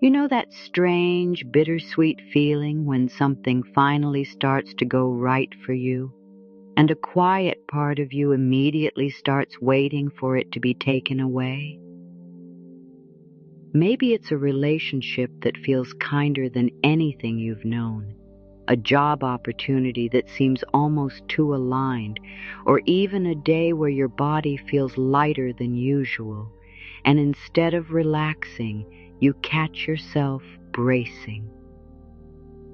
You know that strange, bittersweet feeling when something finally starts to go right for you, and a quiet part of you immediately starts waiting for it to be taken away? Maybe it's a relationship that feels kinder than anything you've known, a job opportunity that seems almost too aligned, or even a day where your body feels lighter than usual, and instead of relaxing, you catch yourself bracing.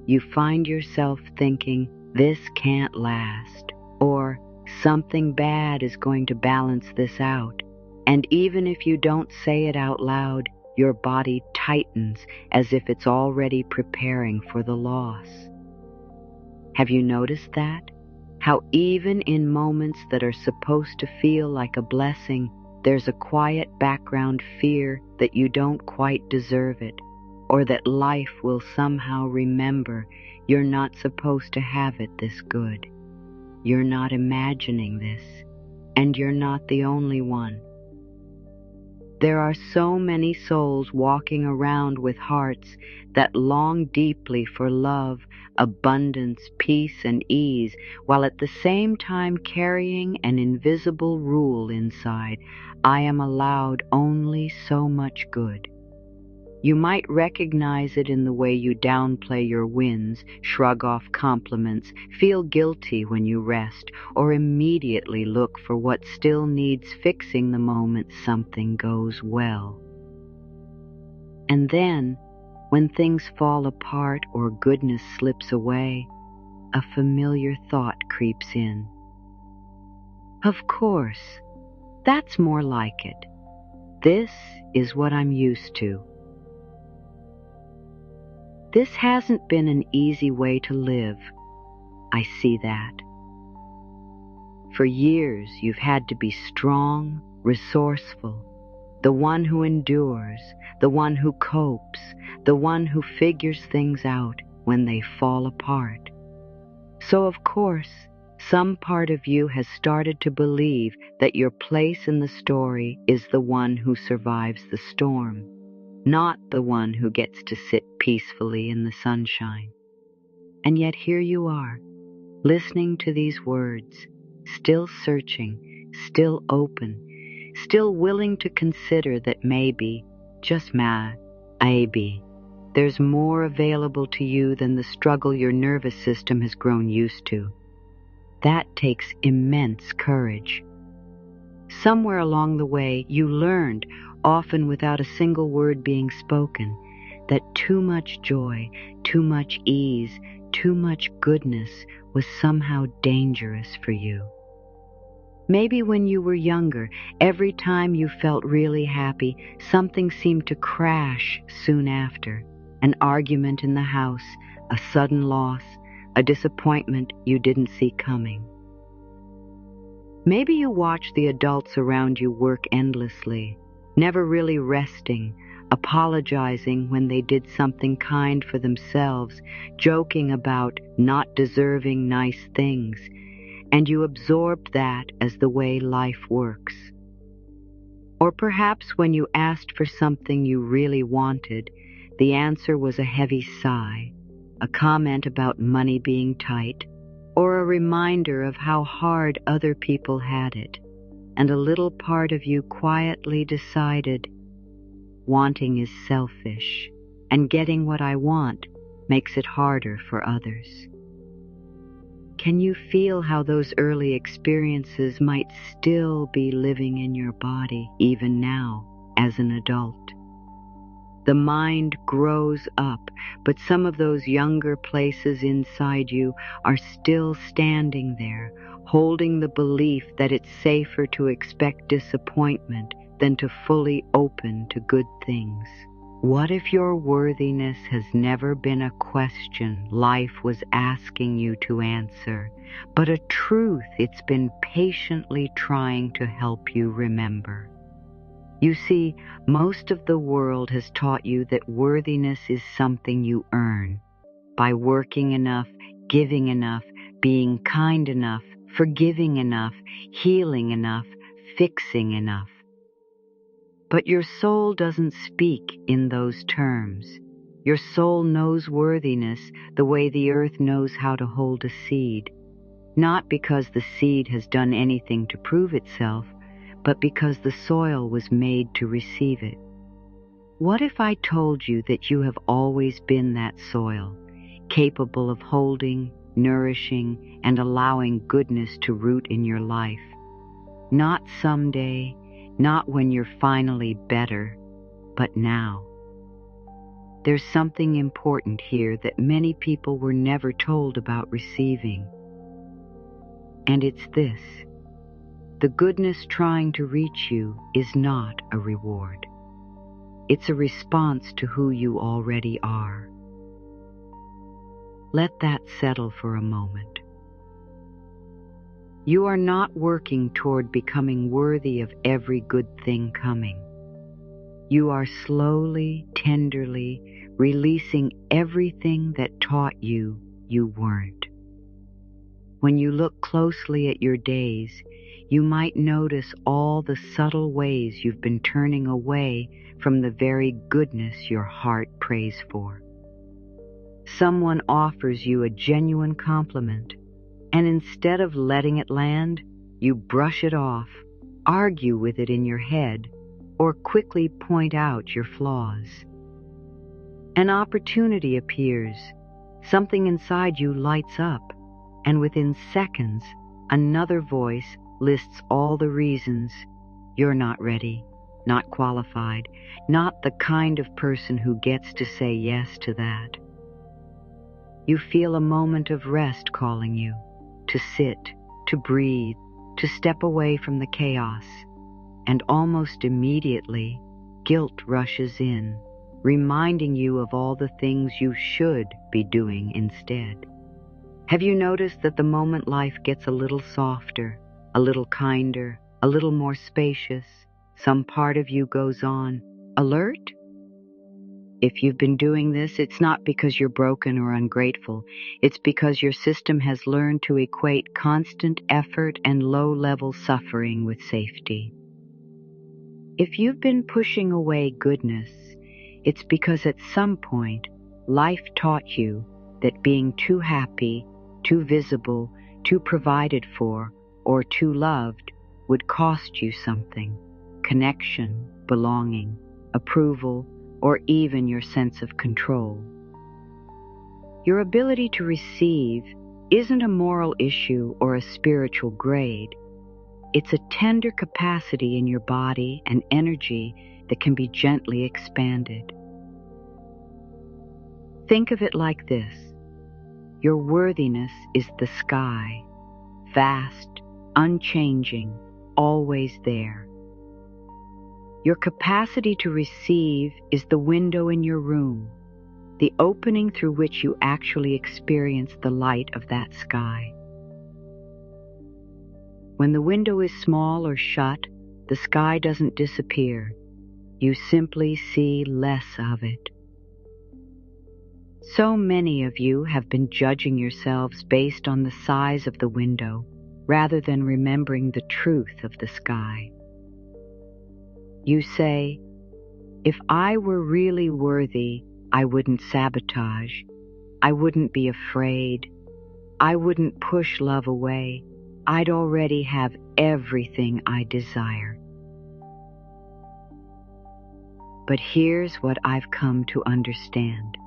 You find yourself thinking, "This can't last," or "Something bad is going to balance this out." And even if you don't say it out loud, your body tightens as if it's already preparing for the loss. Have you noticed that? How even in moments that are supposed to feel like a blessing, there's a quiet background fear that you don't quite deserve it, or that life will somehow remember you're not supposed to have it this good. You're not imagining this, and you're not the only one. There are so many souls walking around with hearts that long deeply for love, abundance, peace, and ease, while at the same time carrying an invisible rule inside: I am allowed only so much good. You might recognize it in the way you downplay your wins, shrug off compliments, feel guilty when you rest, or immediately look for what still needs fixing the moment something goes well. And then, when things fall apart or goodness slips away, a familiar thought creeps in. Of course, that's more like it. This is what I'm used to. This hasn't been an easy way to live. I see that. For years, you've had to be strong, resourceful, the one who endures, the one who copes, the one who figures things out when they fall apart. So, of course, some part of you has started to believe that your place in the story is the one who survives the storm, not the one who gets to sit peacefully in the sunshine. And yet here you are, listening to these words, still searching, still open, still willing to consider that maybe, just maybe, there's more available to you than the struggle your nervous system has grown used to. That takes immense courage. Somewhere along the way, you learned, often without a single word being spoken, that too much joy, too much ease, too much goodness was somehow dangerous for you. Maybe when you were younger, every time you felt really happy, something seemed to crash soon after. An argument in the house, a sudden loss, a disappointment you didn't see coming. Maybe you watched the adults around you work endlessly, never really resting, apologizing when they did something kind for themselves, joking about not deserving nice things, and you absorbed that as the way life works. Or perhaps when you asked for something you really wanted, the answer was a heavy sigh, a comment about money being tight, or a reminder of how hard other people had it, and a little part of you quietly decided, wanting is selfish, and getting what I want makes it harder for others. Can you feel how those early experiences might still be living in your body even now as an adult? The mind grows up, but some of those younger places inside you are still standing there, holding the belief that it's safer to expect disappointment than to fully open to good things. What if your worthiness has never been a question life was asking you to answer, but a truth it's been patiently trying to help you remember? You see, most of the world has taught you that worthiness is something you earn by working enough, giving enough, being kind enough, forgiving enough, healing enough, fixing enough. But your soul doesn't speak in those terms. Your soul knows worthiness the way the earth knows how to hold a seed, not because the seed has done anything to prove itself, but because the soil was made to receive it. What if I told you that you have always been that soil, capable of holding, nourishing, and allowing goodness to root in your life? Not someday, not when you're finally better, but now. There's something important here that many people were never told about receiving. And it's this: the goodness trying to reach you is not a reward. It's a response to who you already are. Let that settle for a moment. You are not working toward becoming worthy of every good thing coming. You are slowly, tenderly releasing everything that taught you you weren't. When you look closely at your days, you might notice all the subtle ways you've been turning away from the very goodness your heart prays for. Someone offers you a genuine compliment, and instead of letting it land, you brush it off, argue with it in your head, or quickly point out your flaws. An opportunity appears, something inside you lights up, and within seconds, another voice lists all the reasons you're not ready, not qualified, not the kind of person who gets to say yes to that. You feel a moment of rest calling you, to sit, to breathe, to step away from the chaos, and almost immediately, guilt rushes in, reminding you of all the things you should be doing instead. Have you noticed that the moment life gets a little softer, a little kinder, a little more spacious, some part of you goes on alert? If you've been doing this, it's not because you're broken or ungrateful. It's because your system has learned to equate constant effort and low-level suffering with safety. If you've been pushing away goodness, it's because at some point, life taught you that being too happy, too visible, too provided for, or too loved would cost you something: connection, belonging, approval, or even your sense of control. Your ability to receive isn't a moral issue or a spiritual grade. It's a tender capacity in your body and energy that can be gently expanded. Think of it like this: your worthiness is the sky, vast, unchanging, always there. Your capacity to receive is the window in your room, the opening through which you actually experience the light of that sky. When the window is small or shut, the sky doesn't disappear. You simply see less of it. So many of you have been judging yourselves based on the size of the window, rather than remembering the truth of the sky. You say, if I were really worthy, I wouldn't sabotage, I wouldn't be afraid, I wouldn't push love away, I'd already have everything I desire. But here's what I've come to understand.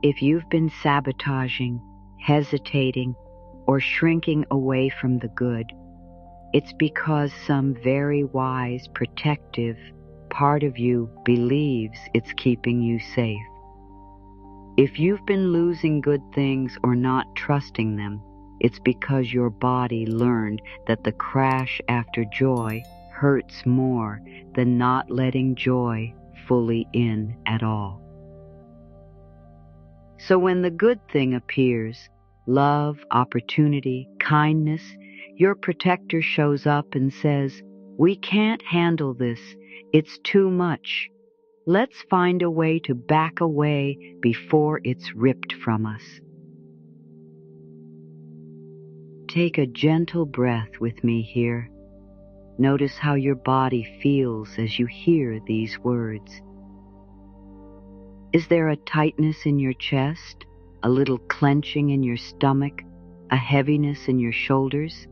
If you've been sabotaging, hesitating, or shrinking away from the good, it's because some very wise, protective part of you believes it's keeping you safe. If you've been losing good things or not trusting them, it's because your body learned that the crash after joy hurts more than not letting joy fully in at all. So when the good thing appears, love, opportunity, kindness, your protector shows up and says, we can't handle this. It's too much. Let's find a way to back away before it's ripped from us. Take a gentle breath with me here. Notice how your body feels as you hear these words. Is there a tightness in your chest, a little clenching in your stomach, a heaviness in your shoulders?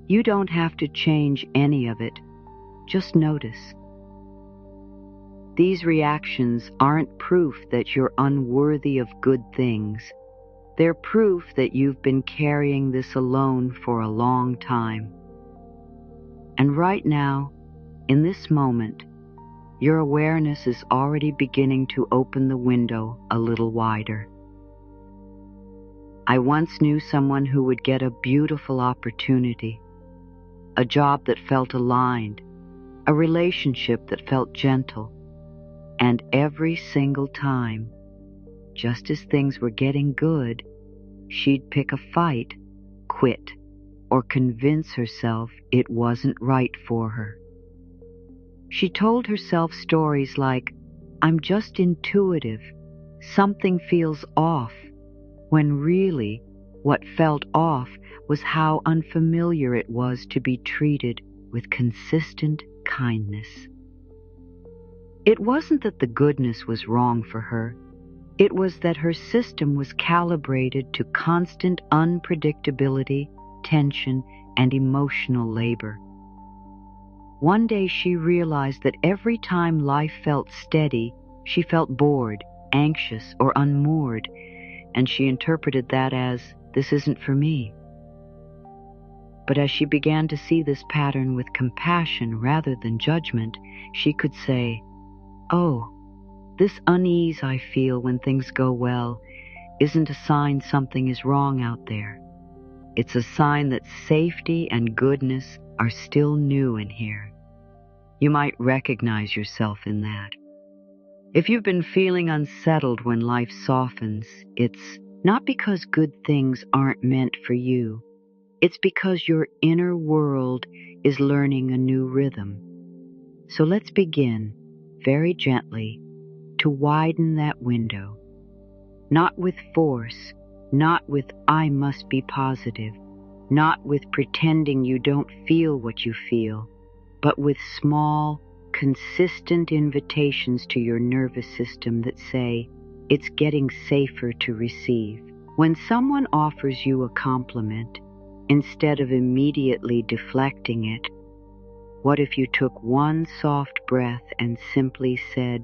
You don't have to change any of it. Just notice. These reactions aren't proof that you're unworthy of good things. They're proof that you've been carrying this alone for a long time. And right now, in this moment, your awareness is already beginning to open the window a little wider. I once knew someone who would get a beautiful opportunity, a job that felt aligned, a relationship that felt gentle, and every single time, just as things were getting good, she'd pick a fight, quit, or convince herself it wasn't right for her. She told herself stories like, "I'm just intuitive, something feels off," when really what felt off was how unfamiliar it was to be treated with consistent kindness. It wasn't that the goodness was wrong for her. It was that her system was calibrated to constant unpredictability, tension, and emotional labor. One day she realized that every time life felt steady, she felt bored, anxious, or unmoored, and she interpreted that as, "This isn't for me." But as she began to see this pattern with compassion rather than judgment, she could say, "Oh, this unease I feel when things go well isn't a sign something is wrong out there. It's a sign that safety and goodness are still new in here." You might recognize yourself in that. If you've been feeling unsettled when life softens, it's not because good things aren't meant for you. It's because your inner world is learning a new rhythm. So let's begin, very gently, to widen that window. Not with force, not with "I must be positive," not with pretending you don't feel what you feel, but with small, consistent invitations to your nervous system that say, "It's getting safer to receive." When someone offers you a compliment, instead of immediately deflecting it, what if you took one soft breath and simply said,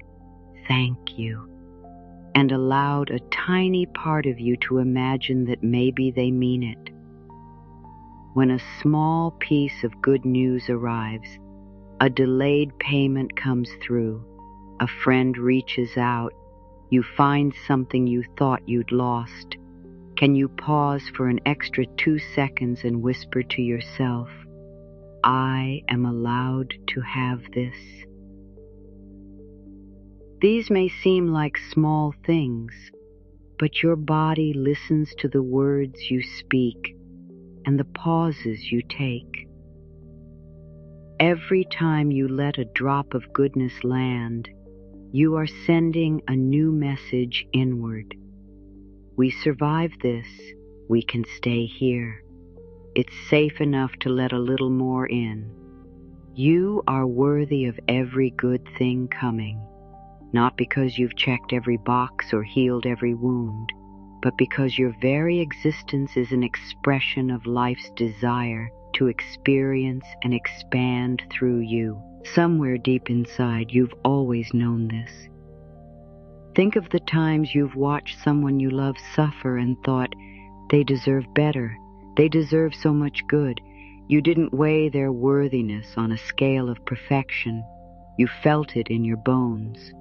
"Thank you," and allowed a tiny part of you to imagine that maybe they mean it? When a small piece of good news arrives, a delayed payment comes through, a friend reaches out, you find something you thought you'd lost, can you pause for an extra 2 seconds and whisper to yourself, "I am allowed to have this"? These may seem like small things, but your body listens to the words you speak and the pauses you take. Every time you let a drop of goodness land, you are sending a new message inward. We survived this. We can stay here. It's safe enough to let a little more in. You are worthy of every good thing coming, not because you've checked every box or healed every wound, but because your very existence is an expression of life's desire to experience and expand through you. Somewhere deep inside, you've always known this. Think of the times you've watched someone you love suffer and thought, "They deserve better. They deserve so much good." You didn't weigh their worthiness on a scale of perfection. You felt it in your bones.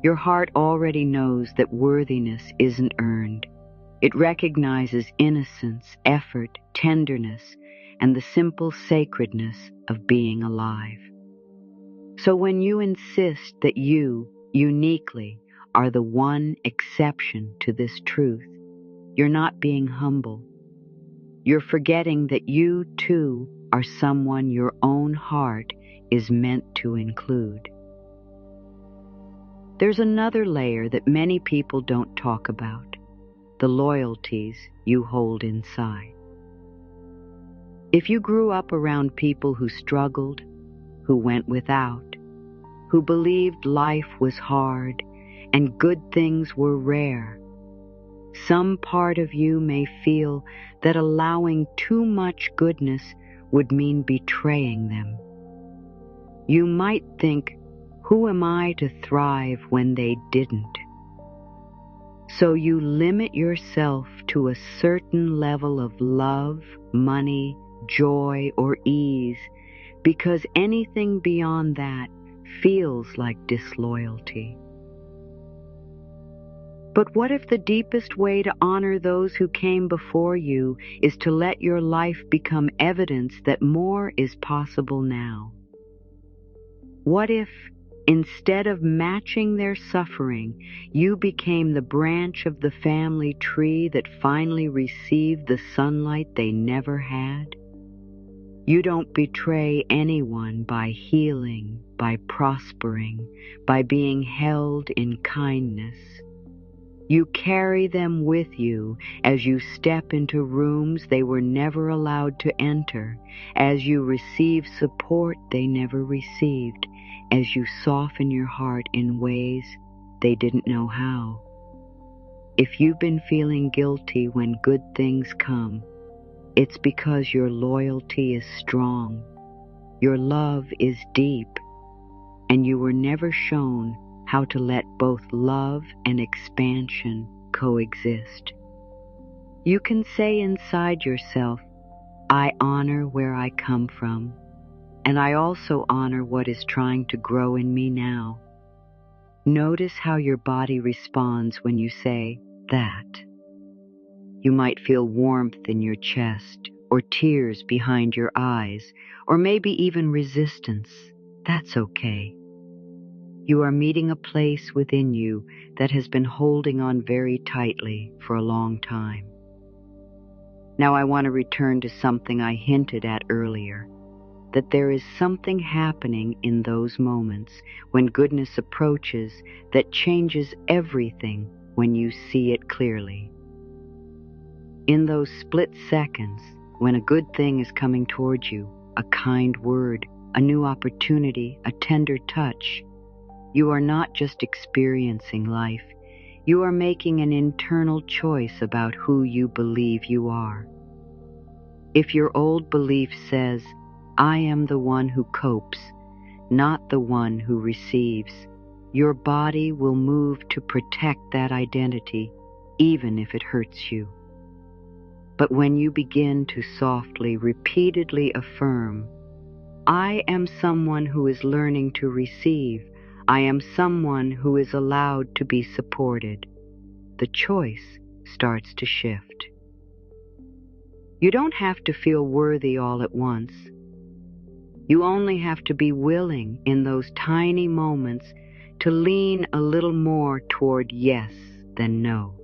Your heart already knows that worthiness isn't earned. It recognizes innocence, effort, tenderness, and the simple sacredness of being alive. So when you insist that you, uniquely, are the one exception to this truth, you're not being humble. You're forgetting that you, too, are someone your own heart is meant to include. There's another layer that many people don't talk about, the loyalties you hold inside. If you grew up around people who struggled, who went without, who believed life was hard and good things were rare, some part of you may feel that allowing too much goodness would mean betraying them. You might think, who am I to thrive when they didn't? So you limit yourself to a certain level of love, money, joy, or ease, because anything beyond that feels like disloyalty. But what if the deepest way to honor those who came before you is to let your life become evidence that more is possible now? What if, instead of matching their suffering, you became the branch of the family tree that finally received the sunlight they never had? You don't betray anyone by healing, by prospering, by being held in kindness. You carry them with you as you step into rooms they were never allowed to enter, as you receive support they never received, as you soften your heart in ways they didn't know how. If you've been feeling guilty when good things come, it's because your loyalty is strong, your love is deep, and you were never shown how to let both love and expansion coexist. You can say inside yourself, I honor where I come from, and I also honor what is trying to grow in me now. Notice how your body responds when you say that. You might feel warmth in your chest, or tears behind your eyes, or maybe even resistance. That's okay. You are meeting a place within you that has been holding on very tightly for a long time. Now I want to return to something I hinted at earlier, that there is something happening in those moments when goodness approaches that changes everything when you see it clearly. In those split seconds, when a good thing is coming towards you, a kind word, a new opportunity, a tender touch, you are not just experiencing life, you are making an internal choice about who you believe you are. If your old belief says, I am the one who copes, not the one who receives, your body will move to protect that identity, even if it hurts you. But when you begin to softly, repeatedly affirm, I am someone who is learning to receive, I am someone who is allowed to be supported, the choice starts to shift. You don't have to feel worthy all at once. You only have to be willing in those tiny moments to lean a little more toward yes than no.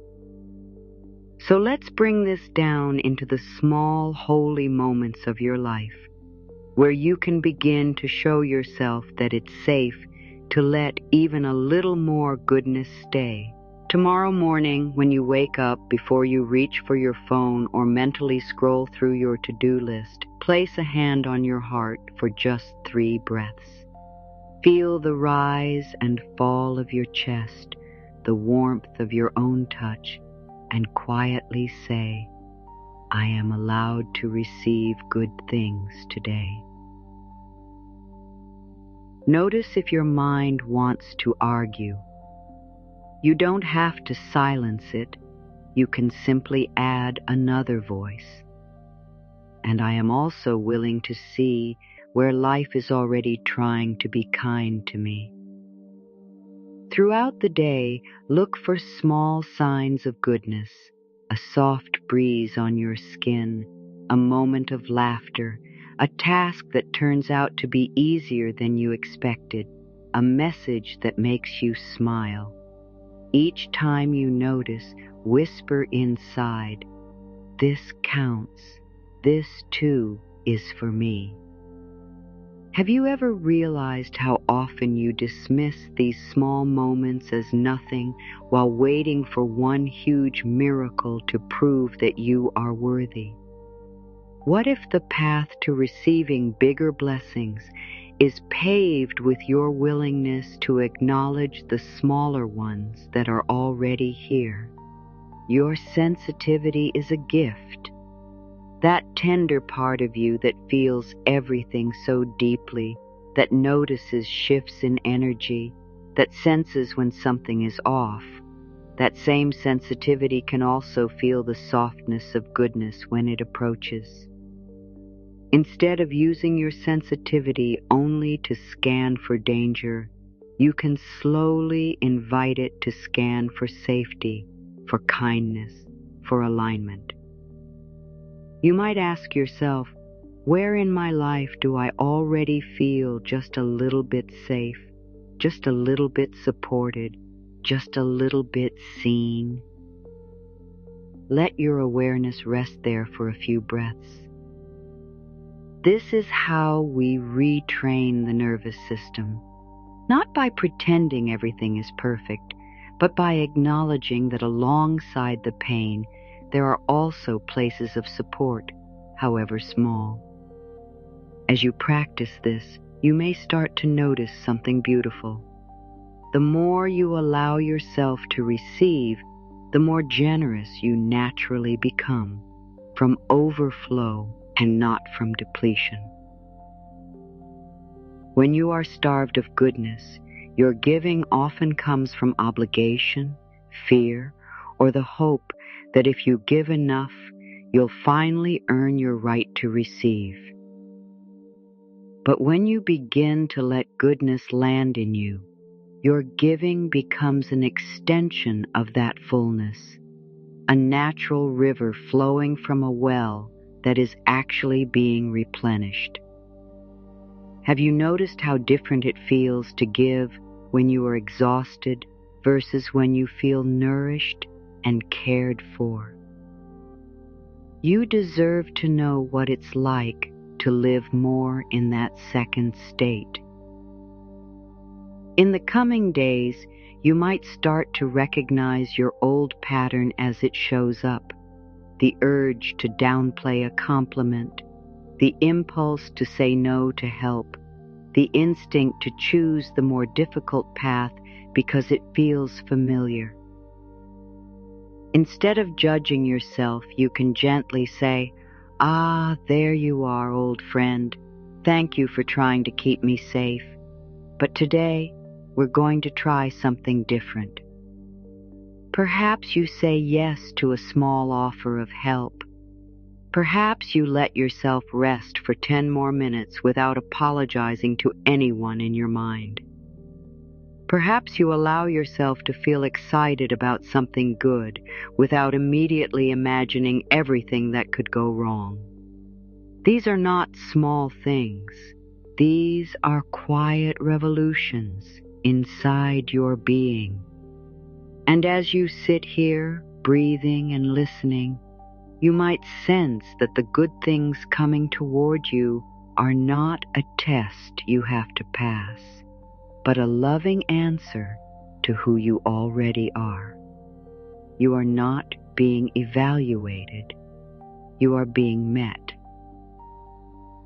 So let's bring this down into the small, holy moments of your life, where you can begin to show yourself that it's safe to let even a little more goodness stay. Tomorrow morning, when you wake up, before you reach for your phone or mentally scroll through your to-do list, place a hand on your heart for just 3 breaths. Feel the rise and fall of your chest, the warmth of your own touch, and quietly say, I am allowed to receive good things today. Notice if your mind wants to argue. You don't have to silence it. You can simply add another voice. And I am also willing to see where life is already trying to be kind to me. Throughout the day, look for small signs of goodness, a soft breeze on your skin, a moment of laughter, a task that turns out to be easier than you expected, a message that makes you smile. Each time you notice, whisper inside, this counts. This too is for me. Have you ever realized how often you dismiss these small moments as nothing while waiting for one huge miracle to prove that you are worthy? What if the path to receiving bigger blessings is paved with your willingness to acknowledge the smaller ones that are already here? Your sensitivity is a gift. That tender part of you that feels everything so deeply, that notices shifts in energy, that senses when something is off. That same sensitivity can also feel the softness of goodness when it approaches. Instead of using your sensitivity only to scan for danger, you can slowly invite it to scan for safety, for kindness, for alignment. You might ask yourself, where in my life do I already feel just a little bit safe, just a little bit supported, just a little bit seen? Let your awareness rest there for a few breaths. This is how we retrain the nervous system, not by pretending everything is perfect, but by acknowledging that alongside the pain, there are also places of support, however small. As you practice this, you may start to notice something beautiful. The more you allow yourself to receive, the more generous you naturally become, from overflow and not from depletion. When you are starved of goodness, your giving often comes from obligation, fear, or the hope that if you give enough, you'll finally earn your right to receive. But when you begin to let goodness land in you, your giving becomes an extension of that fullness, a natural river flowing from a well that is actually being replenished. Have you noticed how different it feels to give when you are exhausted versus when you feel nourished and cared for? You deserve to know what it's like to live more in that second state. In the coming days, you might start to recognize your old pattern as it shows up, the urge to downplay a compliment, the impulse to say no to help, the instinct to choose the more difficult path because it feels familiar. Instead of judging yourself, you can gently say, "Ah, there you are, old friend. Thank you for trying to keep me safe. But today, we're going to try something different." Perhaps you say yes to a small offer of help. Perhaps you let yourself rest for 10 more minutes without apologizing to anyone in your mind. Perhaps you allow yourself to feel excited about something good without immediately imagining everything that could go wrong. These are not small things. These are quiet revolutions inside your being. And as you sit here, breathing and listening, you might sense that the good things coming toward you are not a test you have to pass, but a loving answer to who you already are. You are not being evaluated. You are being met.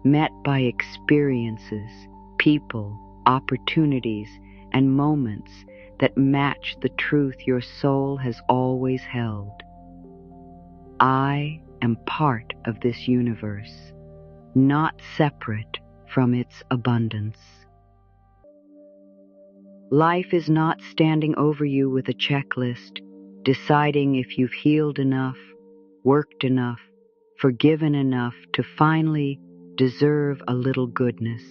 Met by experiences, people, opportunities, and moments that match the truth your soul has always held. I am part of this universe, not separate from its abundance. Life is not standing over you with a checklist, deciding if you've healed enough, worked enough, forgiven enough to finally deserve a little goodness.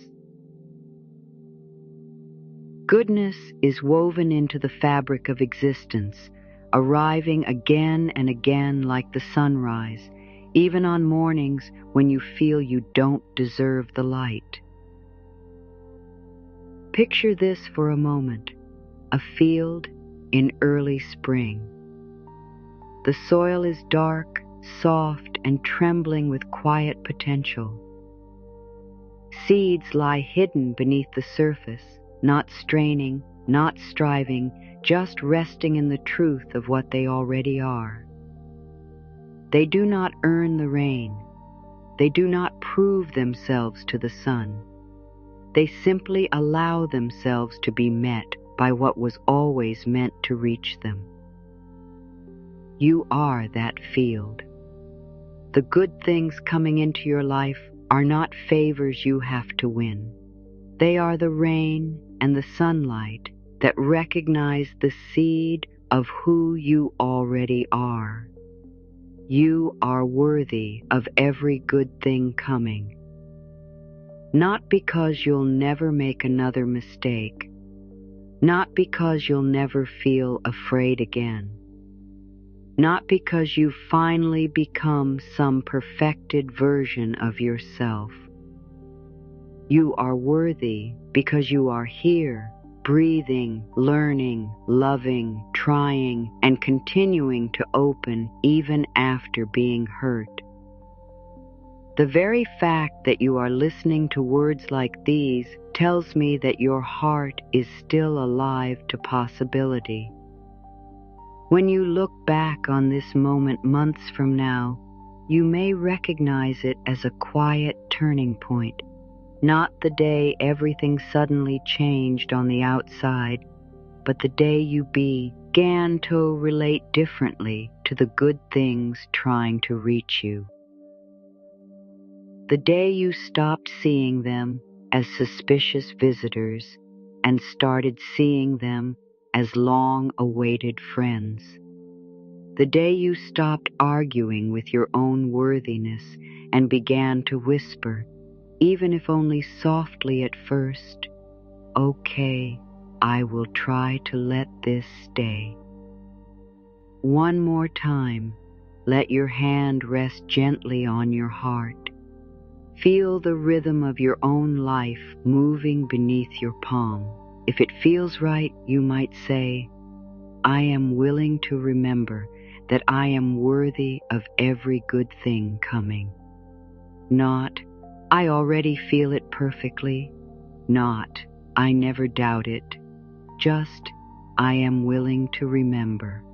Goodness is woven into the fabric of existence, arriving again and again like the sunrise, even on mornings when you feel you don't deserve the light. Picture this for a moment, a field in early spring. The soil is dark, soft, and trembling with quiet potential. Seeds lie hidden beneath the surface, not straining, not striving, just resting in the truth of what they already are. They do not earn the rain. They do not prove themselves to the sun. They simply allow themselves to be met by what was always meant to reach them. You are that field. The good things coming into your life are not favors you have to win. They are the rain and the sunlight that recognize the seed of who you already are. You are worthy of every good thing coming. Not because you'll never make another mistake, not because you'll never feel afraid again, not because you've finally become some perfected version of yourself. You are worthy because you are here, breathing, learning, loving, trying, and continuing to open even after being hurt. The very fact that you are listening to words like these tells me that your heart is still alive to possibility. When you look back on this moment months from now, you may recognize it as a quiet turning point, not the day everything suddenly changed on the outside, but the day you began to relate differently to the good things trying to reach you. The day you stopped seeing them as suspicious visitors and started seeing them as long-awaited friends. The day you stopped arguing with your own worthiness and began to whisper, even if only softly at first, "Okay, I will try to let this stay." One more time, let your hand rest gently on your heart. Feel the rhythm of your own life moving beneath your palm. If it feels right, you might say, "I am willing to remember that I am worthy of every good thing coming." Not, "I already feel it perfectly." Not, "I never doubt it." Just, "I am willing to remember."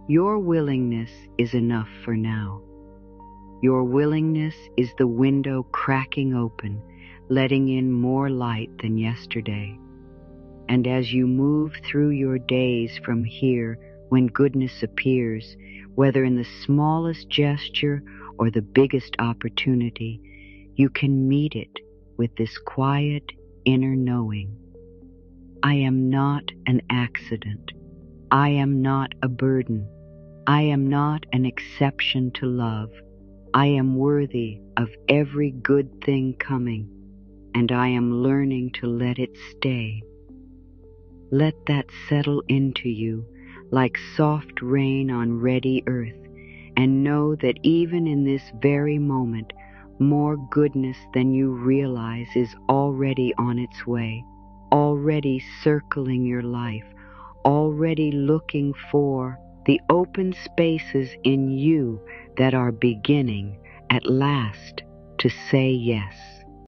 Your willingness is enough for now. Your willingness is the window cracking open, letting in more light than yesterday. And as you move through your days from here, when goodness appears, whether in the smallest gesture or the biggest opportunity, you can meet it with this quiet inner knowing. I am not an accident. I am not a burden. I am not an exception to love. I am worthy of every good thing coming, and I am learning to let it stay. Let that settle into you like soft rain on ready earth, and know that even in this very moment, more goodness than you realize is already on its way, already circling your life, already looking for the open spaces in you that are beginning at last to say yes.